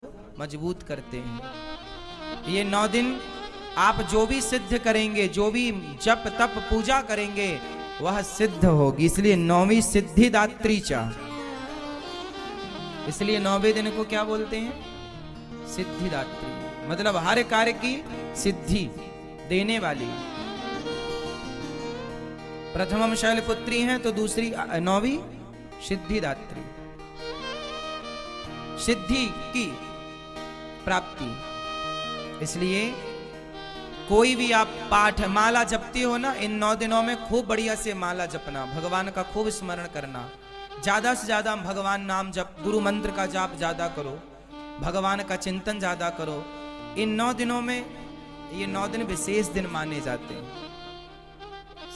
मजबूत करते हैं। ये 9 दिन आप जो भी सिद्ध करेंगे, जो भी जप तप पूजा करेंगे, वह सिद्ध होगी। इसलिए 9वीं सिद्धिदात्री चा, इसलिए 9वें दिन को क्या बोलते हैं? सिद्धिदात्री, मतलब हर कार्य की सिद्धि देने वाली। प्रथमम शैलपुत्री हैं तो दूसरी 9वीं सिद्धिदात्री, सिद्धि की प्राप्ति। इसलिए कोई भी आप पाठ माला जपते हो ना, इन 9 दिनों में खूब बढ़िया से माला जपना, भगवान का खूब स्मरण करना, ज्यादा से ज्यादा भगवान नाम जप, गुरु मंत्र का जाप ज्यादा करो, भगवान का चिंतन ज्यादा करो। इन 9 दिनों में, ये 9 दिन विशेष दिन माने जाते हैं,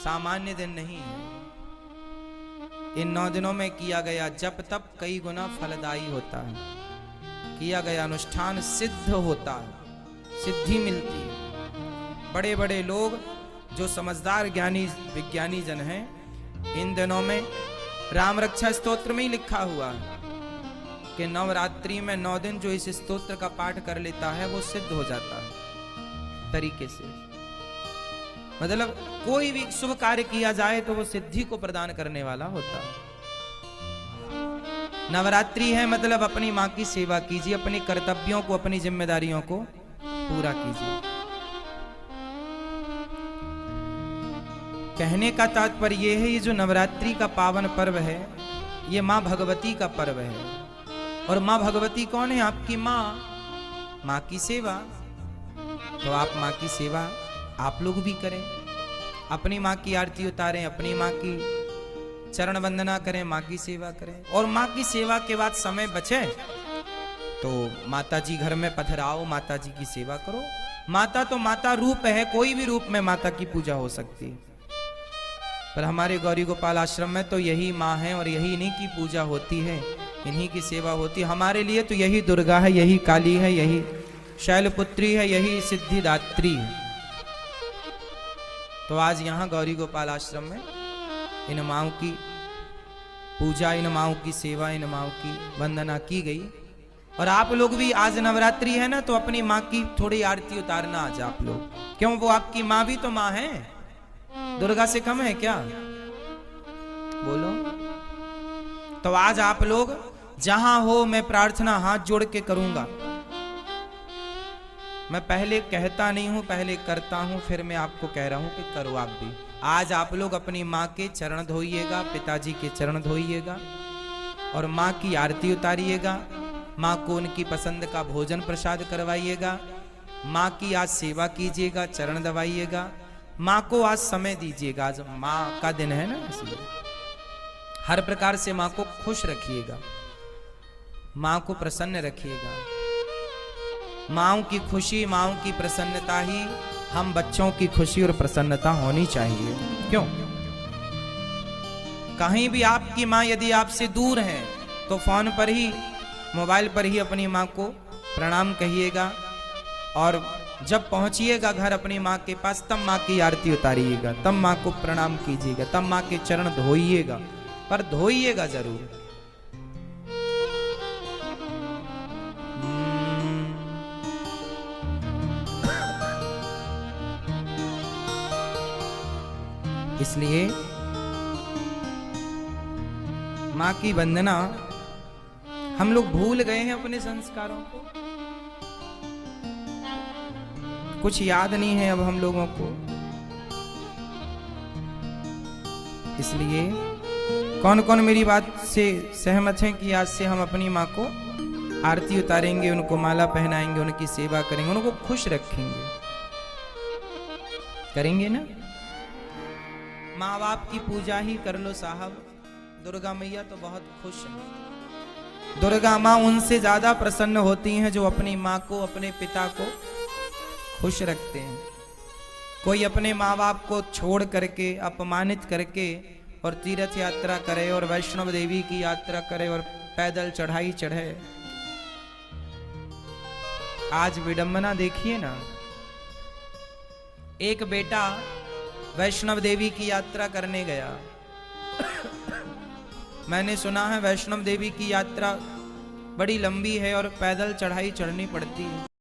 सामान्य दिन नहीं है। इन 9 दिनों में किया गया जप तप कई गुना फलदायी होता है, किया गया अनुष्ठान सिद्ध होता है, सिद्धि मिलती है। बड़े बड़े लोग जो समझदार ज्ञानी विज्ञानी जन हैं, इन दिनों में राम रक्षा स्तोत्र में ही लिखा हुआ है कि नवरात्रि में 9 दिन जो इस स्तोत्र का पाठ कर लेता है वो सिद्ध हो जाता है तरीके से। मतलब कोई भी शुभ कार्य किया जाए तो वो सिद्धि को प्रदान करने वाला होता है। नवरात्रि है मतलब अपनी माँ की सेवा कीजिए, अपने कर्तव्यों को, अपनी जिम्मेदारियों को पूरा कीजिए। कहने का तात्पर्य यह है, ये जो नवरात्रि का पावन पर्व है, ये माँ भगवती का पर्व है। और माँ भगवती कौन है? आपकी माँ, माँ की सेवा। तो आप माँ की सेवा आप लोग भी करें, अपनी माँ की आरती उतारें, अपनी माँ की चरण वंदना करें, माँ की सेवा करें। और माँ की सेवा के बाद समय बचे तो माता जी घर में पधराओ, माता जी की सेवा करो। माता तो माता रूप है, कोई भी रूप में माता की पूजा हो सकती है, पर हमारे गौरी गोपाल आश्रम में तो यही माँ है और यही इन्हीं की पूजा होती है, इन्हीं की सेवा होती है। हमारे लिए तो यही दुर्गा है, यही काली है, यही शैलपुत्री है, यही सिद्धिदात्री है। तो आज यहाँ गौरी गोपाल आश्रम में इन माँओं की पूजा, इन माँओं की सेवा, इन माँओं की वंदना की गई। और आप लोग भी, आज नवरात्रि है ना, तो अपनी माँ की थोड़ी आरती उतारना आज आप लोग। क्यों? वो आपकी माँ भी तो माँ है, दुर्गा से कम है क्या? बोलो। तो आज आप लोग जहां हो, मैं प्रार्थना हाथ जोड़ के करूंगा। मैं पहले कहता नहीं हूं, पहले करता हूं, फिर मैं आपको कह रहा हूं कि करो आप भी। आज आप लोग अपनी माँ के चरण धोइएगा, पिताजी के चरण धोइएगा और माँ की आरती उतारिएगा, माँ को उनकी पसंद का भोजन प्रसाद करवाइएगा, माँ की आज सेवा कीजिएगा, चरण दबाइएगा, माँ को आज समय दीजिएगा। आज माँ का दिन है ना, इसलिए हर प्रकार से माँ को खुश रखिएगा, माँ को प्रसन्न रखिएगा। माँओं की खुशी, माँओं की प्रसन्नता ही हम बच्चों की खुशी और प्रसन्नता होनी चाहिए। क्यों? कहीं भी आपकी माँ यदि आपसे दूर है तो फोन पर ही, मोबाइल पर ही अपनी माँ को प्रणाम कहिएगा, और जब पहुंचिएगा घर अपनी माँ के पास, तब माँ की आरती उतारिएगा, तब माँ को प्रणाम कीजिएगा, तब माँ के चरण धोइएगा, पर धोइएगा जरूर। इसलिए माँ की वंदना, हम लोग भूल गए हैं अपने संस्कारों को, कुछ याद नहीं है अब हम लोगों को। इसलिए कौन कौन मेरी बात से सहमत हैं कि आज से हम अपनी माँ को आरती उतारेंगे, उनको माला पहनाएंगे, उनकी सेवा करेंगे, उनको खुश रखेंगे? करेंगे ना? माँ बाप की पूजा ही कर लो साहब। दुर्गा मैया तो बहुत खुश है। दुर्गा माँ उनसे ज्यादा प्रसन्न होती हैं जो अपनी माँ को, अपने पिता को खुश रखते हैं। कोई अपने माँ बाप को छोड़ करके, अपमानित करके और तीर्थ यात्रा करे और वैष्णव देवी की यात्रा करे और पैदल चढ़ाई चढ़े। आज विडंबना देखिए ना, एक बेटा वैष्णव देवी की यात्रा करने गया। मैंने सुना है वैष्णव देवी की यात्रा बड़ी लंबी है और पैदल चढ़ाई चढ़नी पड़ती है।